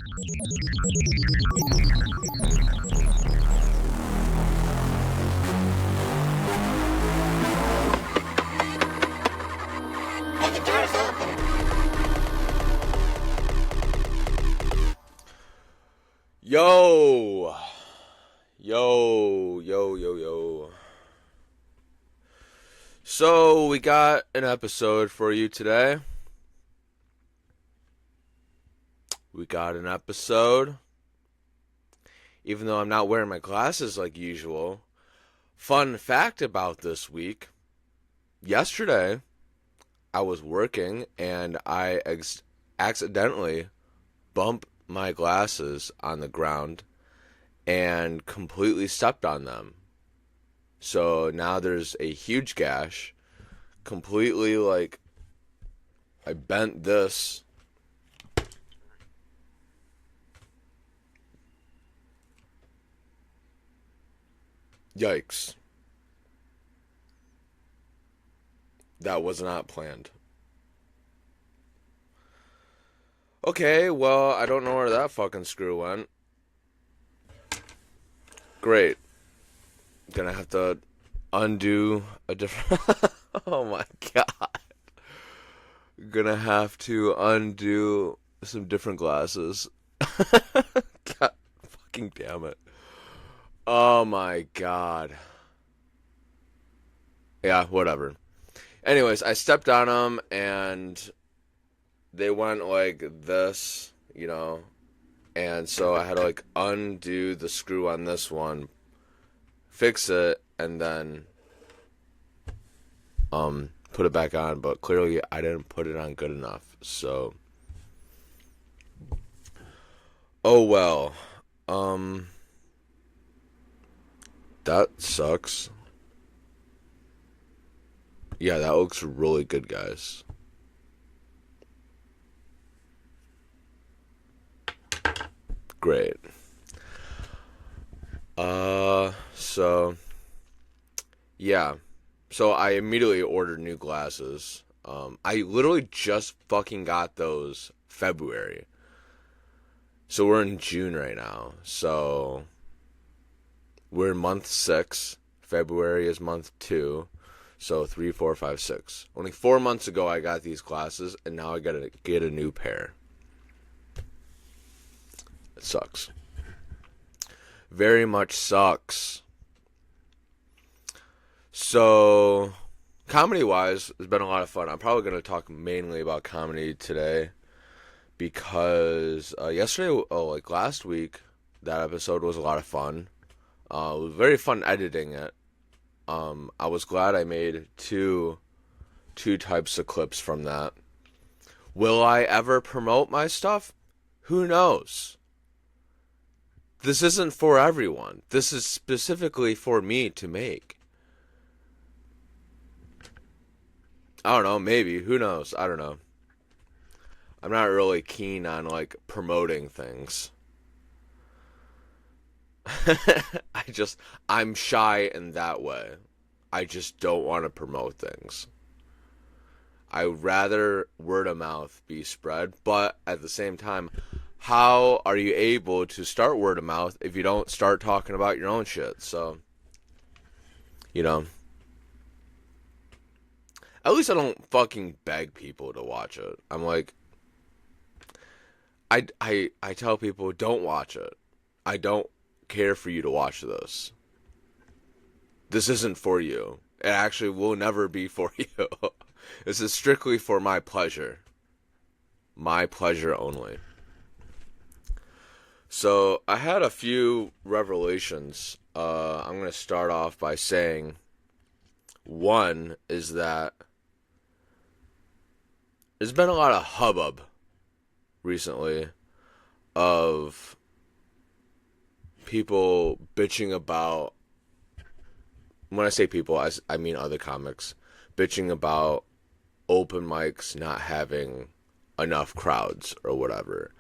And the door's open. Yo. So, we got an episode for you today. Even though I'm not wearing my glasses like usual. Fun fact about this week. Yesterday, I was working and I accidentally bumped my glasses on the ground and completely stepped on them. So now there's a huge gash. Completely, like, I bent this. Yikes. That was not planned. Okay, well, I don't know where that fucking screw went. Great. Gonna have to undo a different... Oh my god. Gonna have to undo some different glasses. God fucking damn it. Oh my god. Yeah, whatever. Anyways, I stepped on them and they went like this, you know. And so I had to like undo the screw on this one, fix it, and then put it back on. But clearly I didn't put it on good enough. So oh well. That sucks. Yeah, that looks really good, guys. Great. So, yeah. So I immediately ordered new glasses. I literally just fucking got those February. So we're in June right now. So we're in month 6. February is month 2. So 3, 4, 5, 6. Only 4 months ago I got these glasses, and now I gotta get a new pair. It sucks. Very much sucks. So, comedy-wise, it's been a lot of fun. I'm probably going to talk mainly about comedy today because yesterday, like last week, that episode was a lot of fun. It was very fun editing it. I was glad I made two types of clips from that. Will I ever promote my stuff? Who knows? This isn't for everyone. This is specifically for me to make. I don't know, maybe. Who knows? I don't know. I'm not really keen on, like, promoting things. I'm shy in that way. I just don't want to promote things. I would rather word of mouth be spread, but at the same time, how are you able to start word of mouth if you don't start talking about your own shit? So, you know, at least I don't fucking beg people to watch it. I'm like, I tell people, don't watch it. I don't care for you to watch this. This isn't for you. It actually will never be for you. This is strictly for my pleasure. My pleasure only. So, I had a few revelations. I'm going to start off by saying, one is that there's been a lot of hubbub recently of people bitching about, when I say people, I mean other comics, bitching about open mics not having enough crowds or whatever.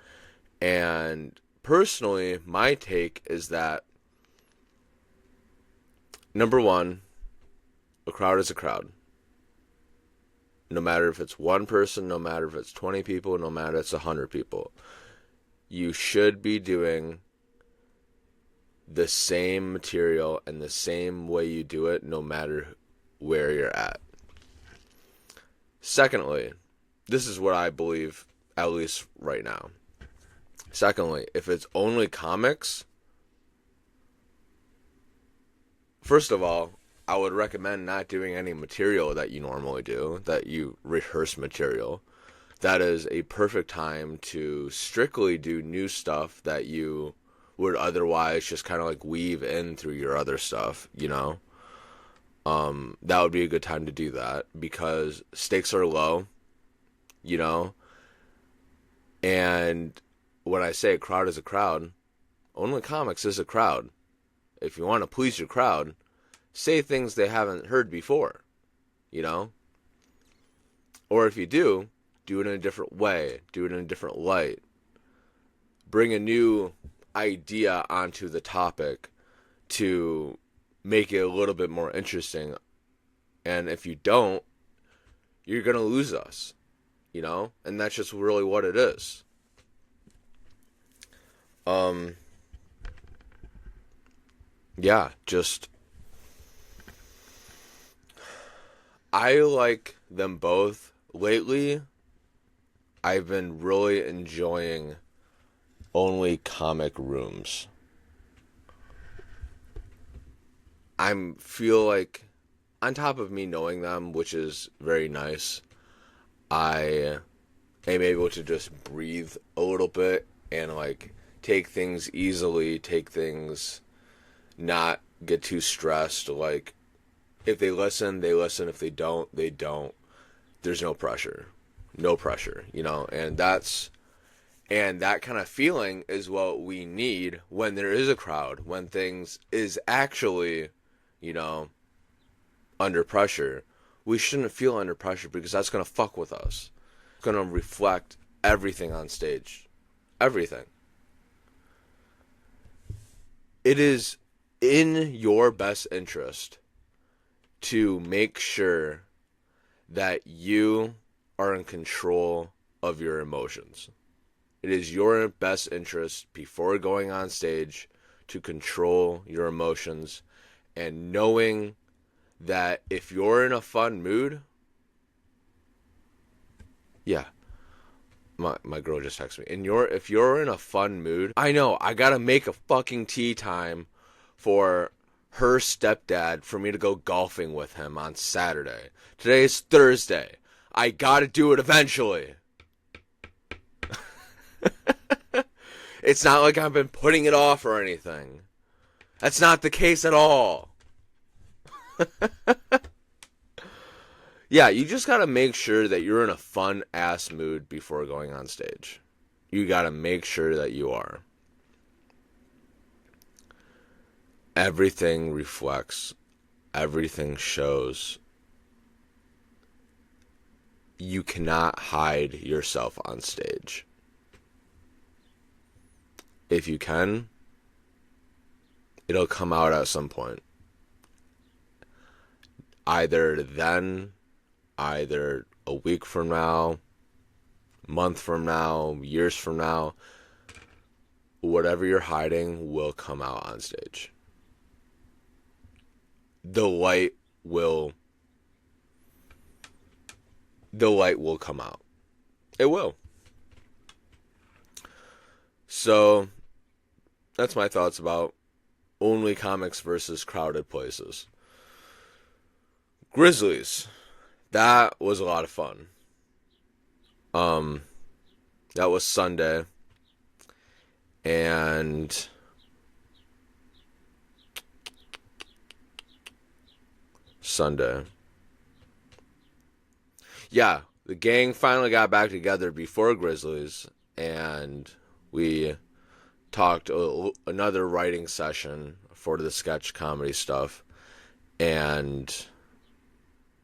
And personally, my take is that, number one, a crowd is a crowd. No matter if it's one person, no matter if it's 20 people, no matter if it's 100 people. you should be doing the same material and the same way you do it no matter where you're at. Secondly, this is what I believe, at least right now. Secondly, if it's only comics, first of all, I would recommend not doing any material that you normally do, that you rehearse material. That is a perfect time to strictly do new stuff that you would otherwise just kind of like weave in through your other stuff, you know? That would be a good time to do that because stakes are low, you know? And when I say a crowd is a crowd, only comics is a crowd. If you want to please your crowd, say things they haven't heard before, you know? Or if you do it in a different way, do it in a different light. Bring a new idea onto the topic to make it a little bit more interesting. And if you don't, you're going to lose us, you know? And that's just really what it is. Yeah, just I like them both. Lately, I've been really enjoying only comic rooms. I feel like, on top of me knowing them, which is very nice, I am able to just breathe a little bit and like take things easily, take things, not get too stressed. Like, if they listen, they listen. If they don't, they don't. There's no pressure. No pressure, you know, and that kind of feeling is what we need when there is a crowd, when things is actually, you know, under pressure. We shouldn't feel under pressure because that's going to fuck with us. It's going to reflect everything on stage. Everything. It is in your best interest to make sure that you are in control of your emotions. It is your best interest before going on stage to control your emotions, and knowing that if you're in a fun mood, yeah, my girl just texted me. If you're in a fun mood, I know I gotta make a fucking tea time for her stepdad for me to go golfing with him on Saturday. Today is Thursday. I gotta do it eventually. It's not like I've been putting it off or anything. That's not the case at all. Yeah, you just gotta make sure that you're in a fun ass mood before going on stage. You gotta make sure that you are. Everything reflects, everything shows. You cannot hide yourself on stage. If you can, it'll come out at some point. Either then, either a week from now, month from now, years from now, whatever you're hiding will come out on stage. The light will come out. It will. So, that's my thoughts about only comics versus crowded places. Grizzlies. That was a lot of fun. That was Sunday. And Sunday. Yeah, the gang finally got back together before Grizzlies, and we talked another writing session for the sketch comedy stuff, and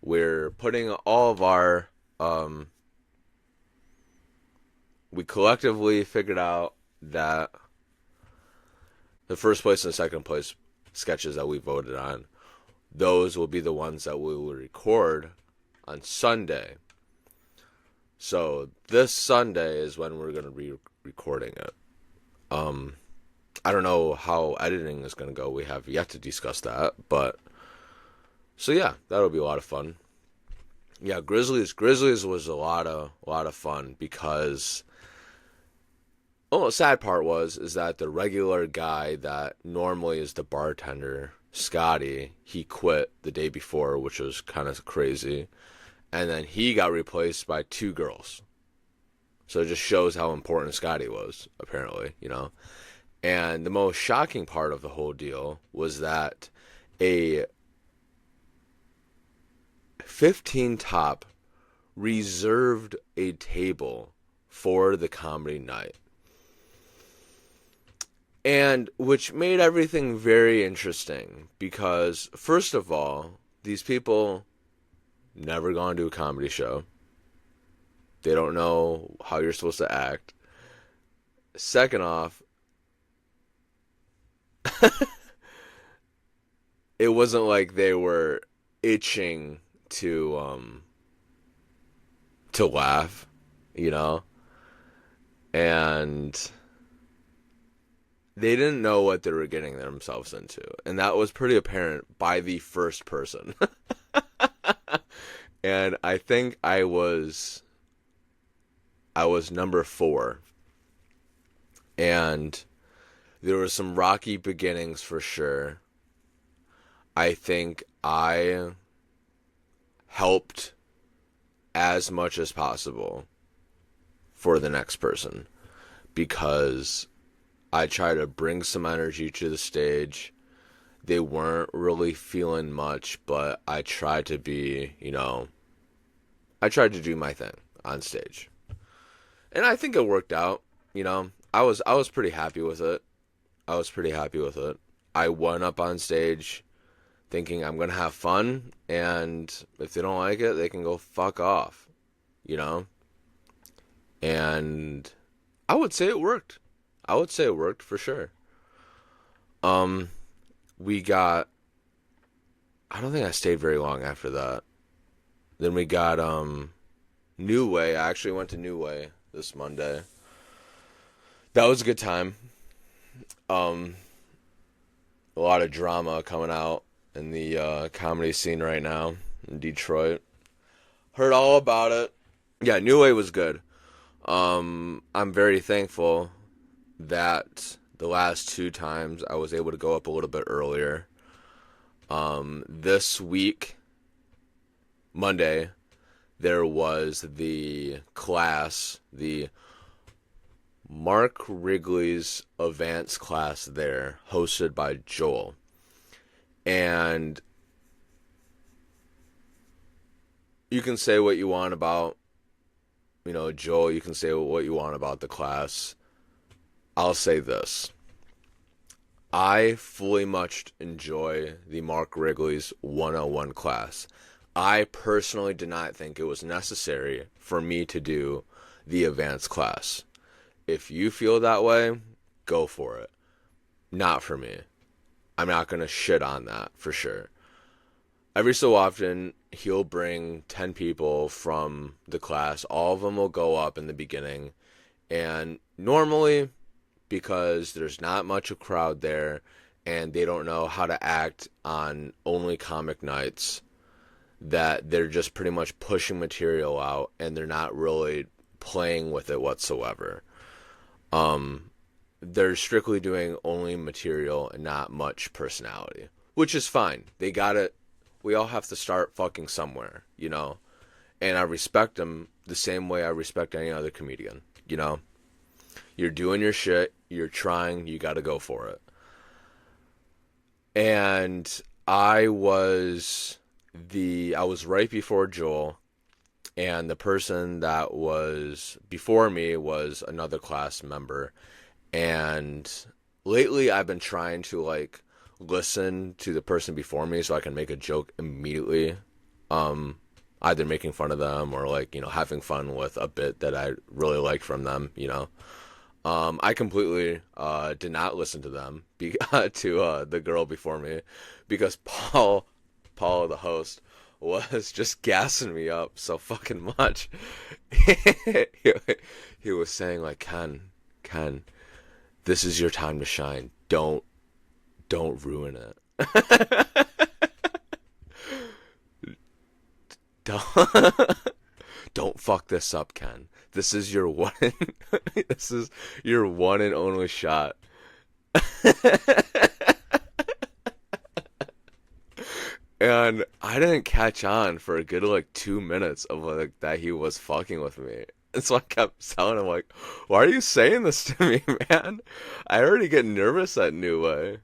we're putting all of our we collectively figured out that the first place and second place sketches that we voted on, those will be the ones that we will record on Sunday. So this Sunday is when we're going to be recording it. I don't know how editing is going to go. We have yet to discuss that, but so yeah, that'll be a lot of fun. Yeah, Grizzlies was a lot of fun because the sad part is that the regular guy that normally is the bartender, Scotty, he quit the day before, which was kind of crazy, and then he got replaced by two girls. So it just shows how important Scotty was, apparently, And the most shocking part of the whole deal was that a 15 top reserved a table for the comedy night. And which made everything very interesting because, first of all, these people never gone to a comedy show. They don't know how you're supposed to act. Second off, it wasn't like they were itching to laugh, and they didn't know what they were getting themselves into, and that was pretty apparent by the first person. And I think I was number 4, and there were some rocky beginnings for sure. I think I helped as much as possible for the next person because I tried to bring some energy to the stage. They weren't really feeling much, but I tried to be, I tried to do my thing on stage. And I think it worked out, I was pretty happy with it. I went up on stage thinking I'm going to have fun, and if they don't like it, they can go fuck off, And I would say it worked. For sure. I don't think I stayed very long after that. Then we got, New Way. I actually went to New Way this Monday. That was a good time. A lot of drama coming out in the comedy scene right now in Detroit. Heard all about it. Yeah, New Way was good. I'm very thankful that the last 2 times I was able to go up a little bit earlier. This week, Monday, there was the class, the Mark Wrigley's advanced class there, hosted by Joel. And you can say what you want about, Joel. You can say what you want about the class. I'll say this. I fully much enjoy the Mark Wrigley's 101 class. I personally did not think it was necessary for me to do the advanced class. If you feel that way, go for it. Not for me. I'm not going to shit on that for sure. Every so often, he'll bring 10 people from the class. All of them will go up in the beginning. And normally, because there's not much of a crowd there and they don't know how to act on only comic nights, that they're just pretty much pushing material out and they're not really playing with it whatsoever. They're strictly doing only material and not much personality, which is fine. They got it. We all have to start fucking somewhere, and I respect them the same way I respect any other comedian, You're doing your shit, you're trying, you got to go for it. And I was right before Joel, and the person that was before me was another class member. And lately I've been trying to listen to the person before me so I can make a joke immediately. Either making fun of them or having fun with a bit that I really liked from them, I completely did not listen to them, to the girl before me, because Paul, the host, was just gassing me up so fucking much. He was saying, Ken, This is your time to shine. Don't ruin it. Don't don't fuck this up, Ken. This is your one this is your one and only shot. And I didn't catch on for a good like 2 minutes of like that he was fucking with me. And so I kept telling him like, why are you saying this to me, man? I already get nervous that new way.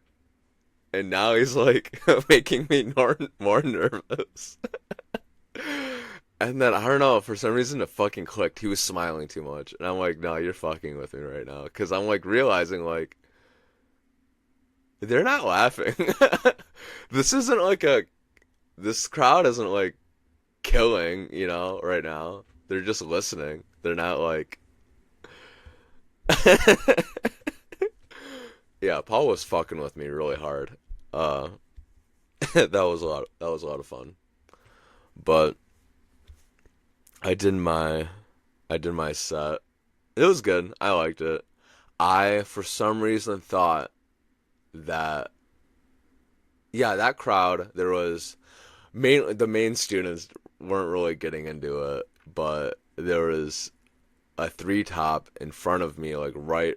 And now he's like making me more nervous. And then I don't know, for some reason it fucking clicked. He was smiling too much. And I'm like, no, you're fucking with me right now. Because I'm like realizing like, they're not laughing. This isn't like this crowd isn't like killing, right now. They're just listening. They're not like yeah, Paul was fucking with me really hard. That was a lot of fun. But I did my set. It was good. I liked it. I for some reason thought that that crowd, there was the main students weren't really getting into it, but there was a 3-top in front of me, like right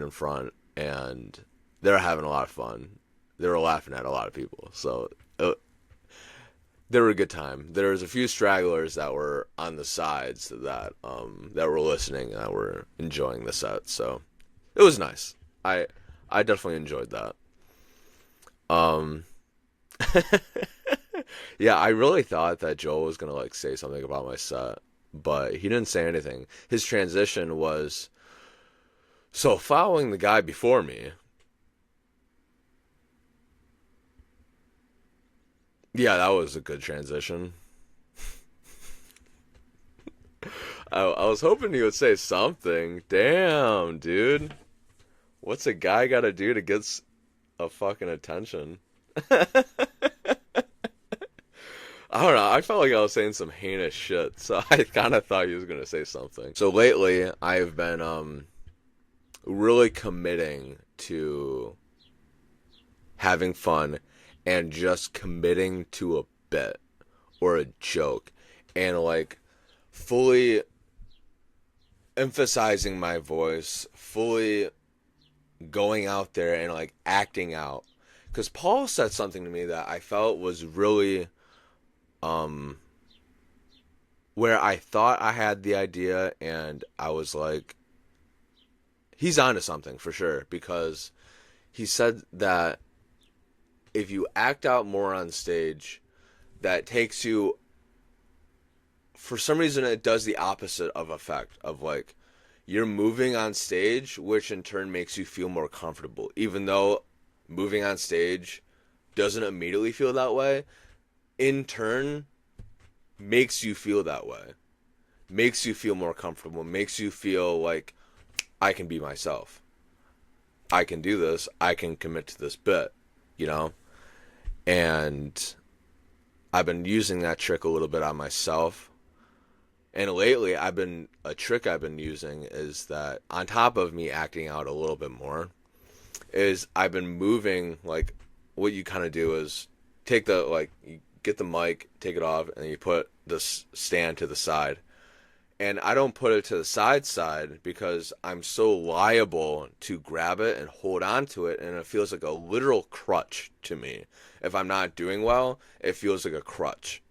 in front, and they were having a lot of fun. They were laughing at a lot of people, so they were a good time. There was a few stragglers that were on the sides that were listening and that were enjoying the set, so it was nice. I definitely enjoyed that. Yeah, I really thought that Joel was gonna like say something about my set, but he didn't say anything. His transition was, so following the guy before me. Yeah, that was a good transition. I was hoping he would say something. Damn, dude. What's a guy gotta do to get a fucking attention? I don't know. I felt like I was saying some heinous shit, so I kind of thought he was gonna say something. So lately, I've been really committing to having fun and just committing to a bit or a joke and like fully emphasizing my voice, fully going out there and like acting out. Because Paul said something to me that I felt was really where I thought I had the idea, and I was like, he's onto something for sure, because he said that if you act out more on stage, that takes you, for some reason it does the opposite of effect of like you're moving on stage, which in turn makes you feel more comfortable, even though moving on stage doesn't immediately feel that way. In turn makes you feel that way, makes you feel more comfortable, makes you feel like I can be myself, I can do this, I can commit to this bit, and I've been using that trick a little bit on myself. And lately a trick I've been using is that on top of me acting out a little bit more, is I've been moving, like what you kind of do is take you get the mic, take it off, and you put the stand to the side. And I don't put it to the side because I'm so liable to grab it and hold on to it, and it feels like a literal crutch to me. If I'm not doing well, it feels like a crutch.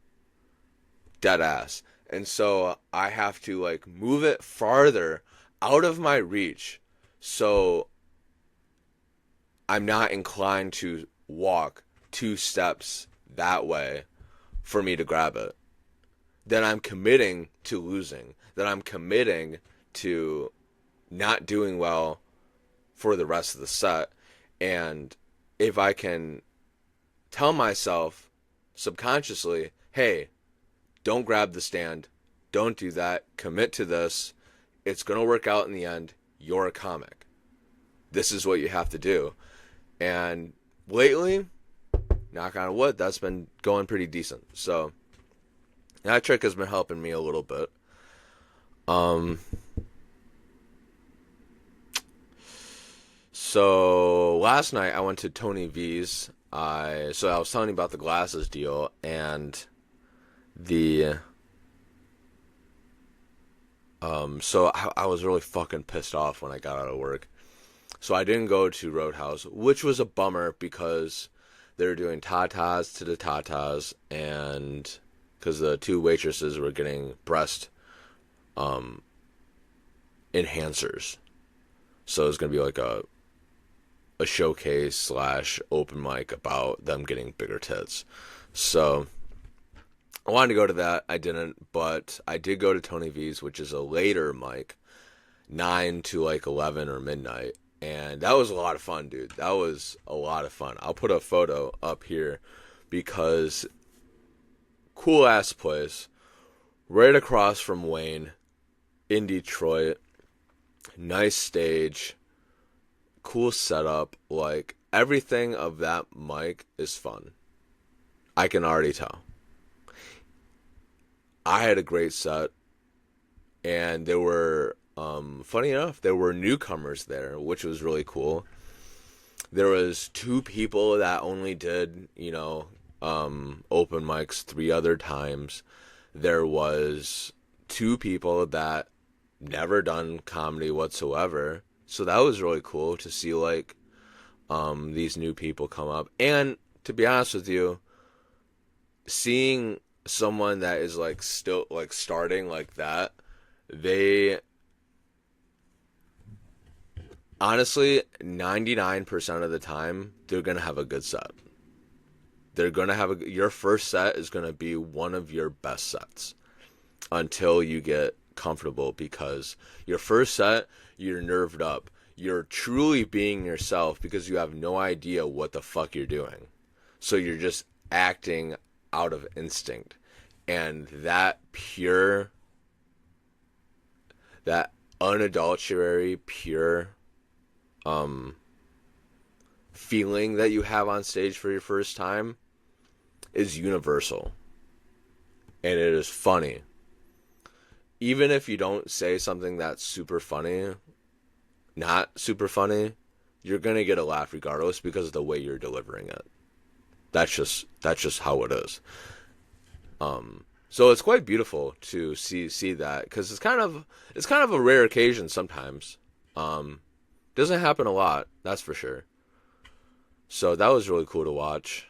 Dead ass. And so I have to like move it farther out of my reach, so I'm not inclined to walk 2 steps that way for me to grab it. Then I'm committing to losing. Then I'm committing to not doing well for the rest of the set. And if I can tell myself subconsciously, hey, don't grab the stand, don't do that, commit to this, it's going to work out in the end, you're a comic. This is what you have to do. And lately, knock on wood, that's been going pretty decent. So that trick has been helping me a little bit. So last night I went to Tony V's. So I was telling you about the glasses deal and the so I was really fucking pissed off when I got out of work. So I didn't go to Roadhouse, which was a bummer because they were doing tatas to the tatas, and because the two waitresses were getting breast enhancers. So it was gonna be like a showcase slash open mic about them getting bigger tits. So I wanted to go to that. I didn't, but I did go to Tony V's, which is a later mic, 9 to like 11 or midnight. And that was a lot of fun, dude. That was a lot of fun. I'll put a photo up here because cool ass place right across from Wayne in Detroit. Nice stage. Cool setup. Like everything of that mic is fun. I can already tell. I had a great set, and there were, funny enough, there were newcomers there, which was really cool. There was 2 people that only did, open mics 3 other times. There was 2 people that never done comedy whatsoever. So that was really cool to see, like, these new people come up. And to be honest with you, seeing someone that is like still like starting like that, they honestly 99% of the time they're gonna have a good set. They're gonna have your first set is gonna be one of your best sets until you get comfortable, because your first set you're nerved up, you're truly being yourself because you have no idea what the fuck you're doing, so you're just acting out of instinct. And that pure, that unadulterated, pure feeling that you have on stage for your first time is universal. And it is funny. Even if you don't say something that's super funny, not super funny, you're going to get a laugh regardless because of the way you're delivering it. That's just how it is. So it's quite beautiful to see that, because it's kind of a rare occasion sometimes. Doesn't happen a lot, that's for sure. So that was really cool to watch.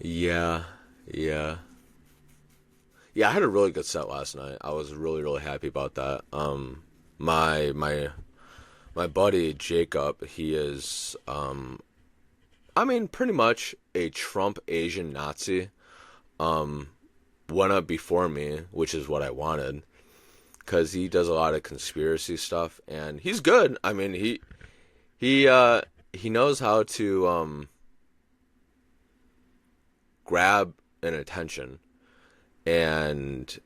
Yeah. I had a really good set last night. I was really, really happy about that. My buddy Jacob, he is pretty much a Trump Asian Nazi. Went up before me, which is what I wanted, because he does a lot of conspiracy stuff, and he's good. I mean, he knows how to grab an attention, and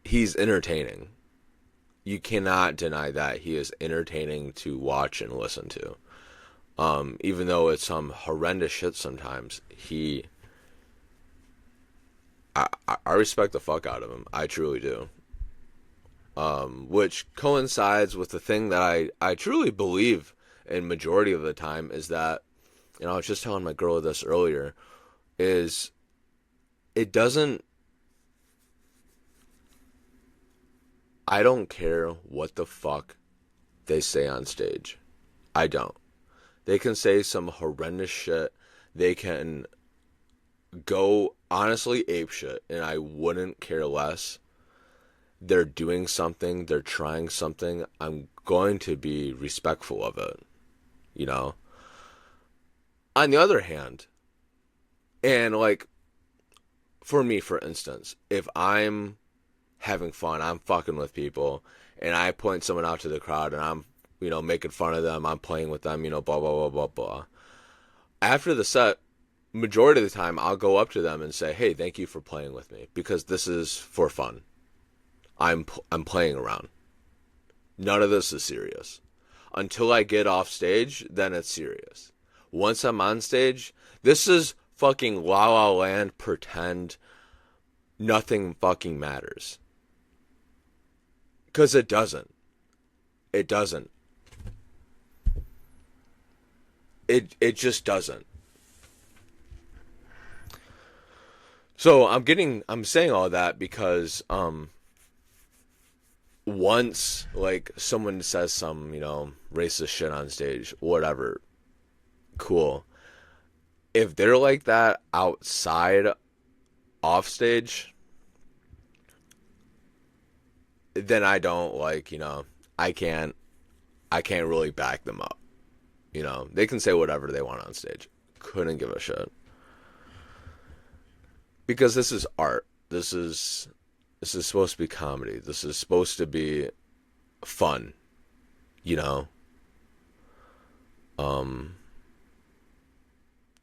he's entertaining. You cannot deny that. He is entertaining to watch and listen to. Even though it's some horrendous shit sometimes, I respect the fuck out of him. I truly do. Which coincides with the thing that I truly believe in majority of the time is that, I was just telling my girl this earlier, is it doesn't, I don't care what the fuck they say on stage. I don't. They can say some horrendous shit. They can go honestly ape shit, and I wouldn't care less. They're doing something. They're trying something. I'm going to be respectful of it. On the other hand, and like, for me, for instance, if I'm having fun, I'm fucking with people, and I point someone out to the crowd, and I'm making fun of them, I'm playing with them, blah, blah, blah, blah, blah. After the set, majority of the time, I'll go up to them and say, hey, thank you for playing with me, because this is for fun. I'm playing around. None of this is serious. Until I get off stage, then it's serious. Once I'm on stage, this is fucking La La Land, pretend nothing fucking matters. Because it doesn't. It doesn't. It just doesn't. So I'm saying all that because once like someone says some, racist shit on stage, whatever, cool. If they're like that outside off stage, then I don't I can't really back them up. They can say whatever they want on stage. Couldn't give a shit. Because this is art. This is supposed to be comedy. This is supposed to be fun.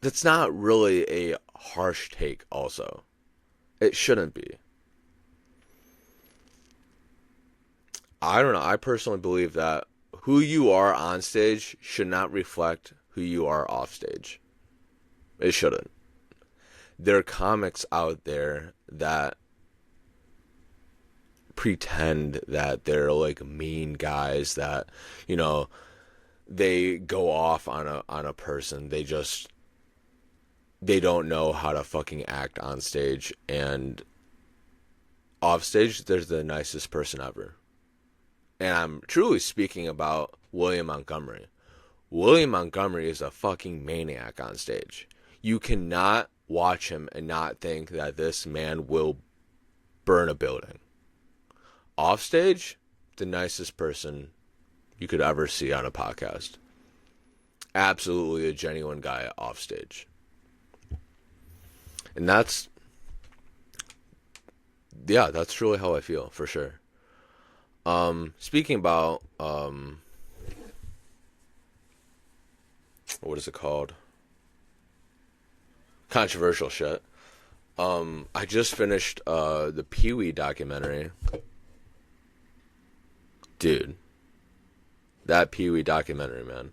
That's not really a harsh take also. It shouldn't be. I don't know. I personally believe that who you are on stage should not reflect who you are off stage. It shouldn't. There are comics out there that pretend that they're like mean guys that, they go off on a person. They don't know how to fucking act on stage, and off stage they're the nicest person ever. And I'm truly speaking about William Montgomery. William Montgomery is a fucking maniac on stage. You cannot watch him and not think that this man will burn a building. Off stage, the nicest person you could ever see on a podcast. Absolutely a genuine guy off stage. And that's truly how I feel, for sure. Speaking about, what is it called? Controversial shit. I just finished, the Pee-wee documentary. Dude. That Pee-wee documentary, man.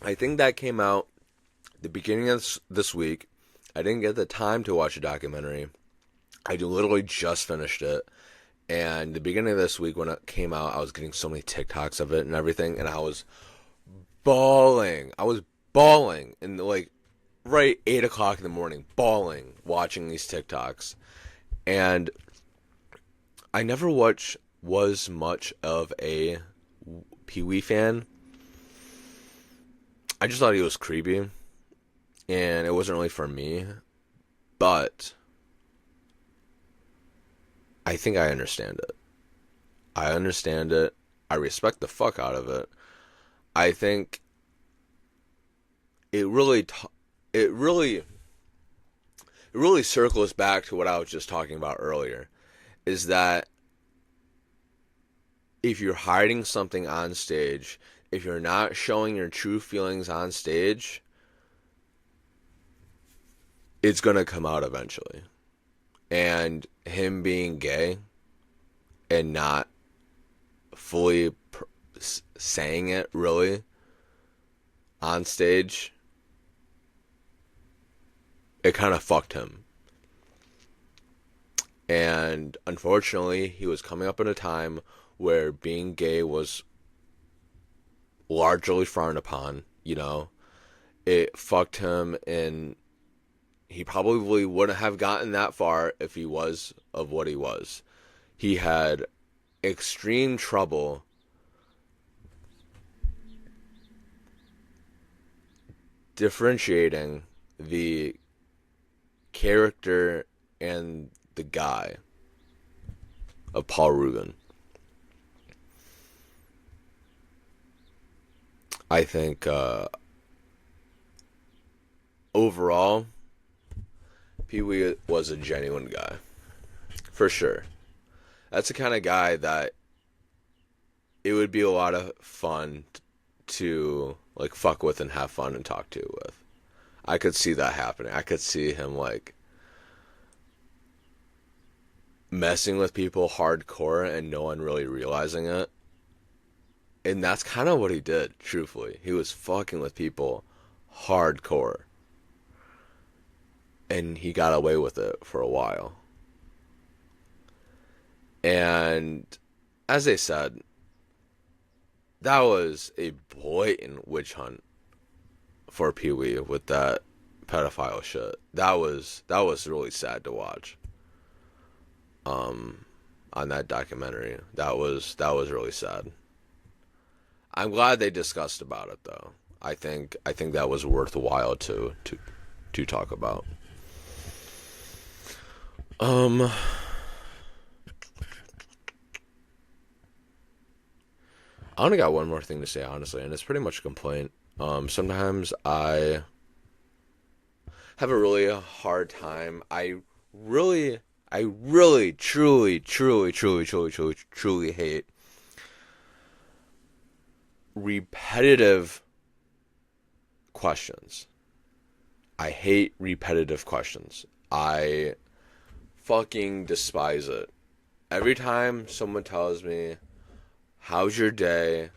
I think that came out the beginning of this week. I didn't get the time to watch a documentary. I literally just finished it. And the beginning of this week when it came out, I was getting so many TikToks of it and everything. And I was bawling. And like right 8 o'clock in the morning, bawling, watching these TikToks. And I never was much of a Pee-wee fan. I just thought he was creepy. And it wasn't really for me. But I think I understand it. I understand it. I respect the fuck out of it. I think it really circles back to what I was just talking about earlier, is that if you're hiding something on stage, if you're not showing your true feelings on stage, it's going to come out eventually. And him being gay and not fully saying it really on stage, it kind of fucked him. And unfortunately, he was coming up in a time where being gay was largely frowned upon, It fucked him, and he probably wouldn't have gotten that far if he was of what he was. He had extreme trouble differentiating the character and the guy of Paul Rubin. I think overall, Pee-wee was a genuine guy. For sure. That's the kind of guy that it would be a lot of fun to like fuck with and have fun and talk to with. I could see that happening. I could see him like messing with people hardcore and no one really realizing it. And that's kind of what he did, truthfully. He was fucking with people hardcore. And he got away with it for a while. And as they said, that was a blatant witch hunt for Pee Wee with that pedophile shit. That was really sad to watch. On that documentary, that was really sad. I'm glad they discussed about it though. I think that was worthwhile to talk about. I only got one more thing to say, honestly, and it's pretty much a complaint. Sometimes I have a really hard time. I really, truly hate repetitive questions. I hate repetitive questions. I fucking despise it. Every time someone tells me, "How's your day?"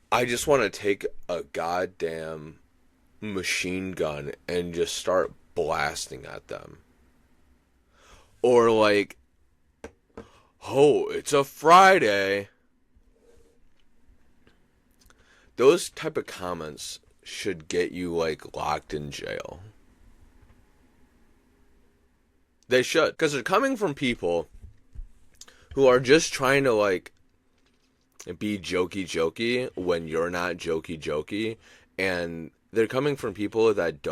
I just want to take a goddamn machine gun and just start blasting at them. Or like, "Oh, it's a Friday." Those type of comments should get you like locked in jail. They should, because they're coming from people who are just trying to like be jokey when you're not jokey, and they're coming from people that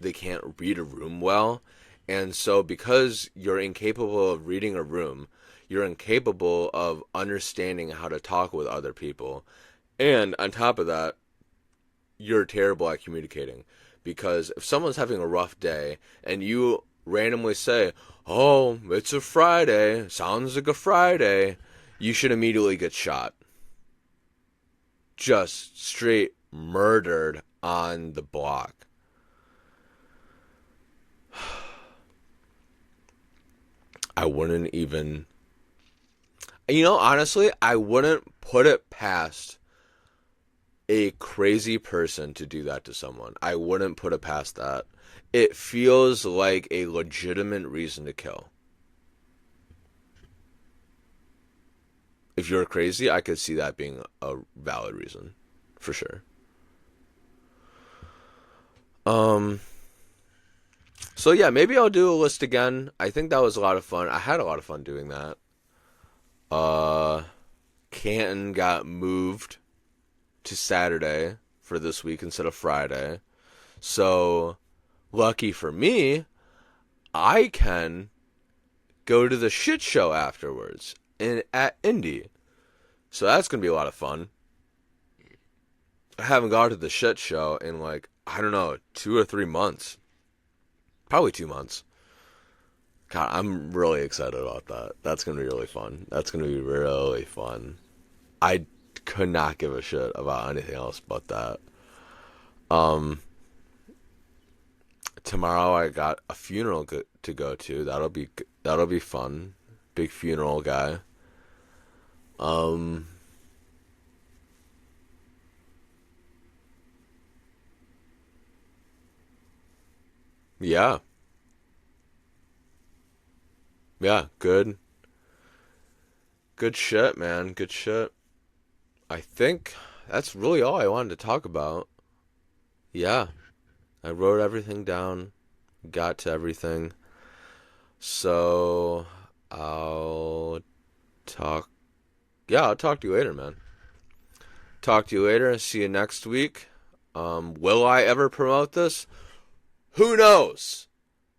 they can't read a room well, and so because you're incapable of reading a room, you're incapable of understanding how to talk with other people, and on top of that, you're terrible at communicating, because if someone's having a rough day and you randomly say, "Oh, it's a Friday, sounds like a Friday," you should immediately get shot. Just straight murdered on the block. I wouldn't even... honestly, I wouldn't put it past a crazy person to do that to someone. I wouldn't put it past that. It feels like a legitimate reason to kill. If you're crazy, I could see that being a valid reason, for sure. So yeah, maybe I'll do a list again. I think that was a lot of fun. I had a lot of fun doing that. Canton got moved to Saturday for this week instead of Friday. So, lucky for me, I can go to the shit show afterwards at Indy. So that's going to be a lot of fun. I haven't gone to the shit show in like, I don't know, 2 or 3 months. Probably 2 months. God, I'm really excited about that. That's going to be really fun. That's going to be really fun. I could not give a shit about anything else but that. Tomorrow I got a funeral to go to. That'll be fun. Big funeral guy. Yeah. Yeah, good. Good shit, man. Good shit. I think that's really all I wanted to talk about. Yeah. I wrote everything down. Got to everything. So, I'll talk to you later, man. Talk to you later. See you next week. Will I ever promote this? Who knows?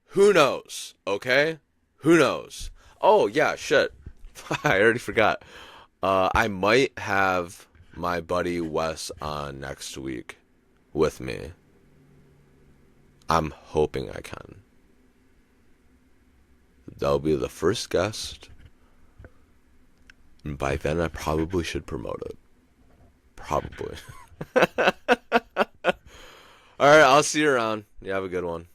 Who knows? Okay? Who knows? Oh, yeah, shit. I already forgot. I might have my buddy Wes on next week with me. I'm hoping I can. That'll be the first guest. And by then I probably should promote it. Probably. Alright, I'll see you around. You have a good one.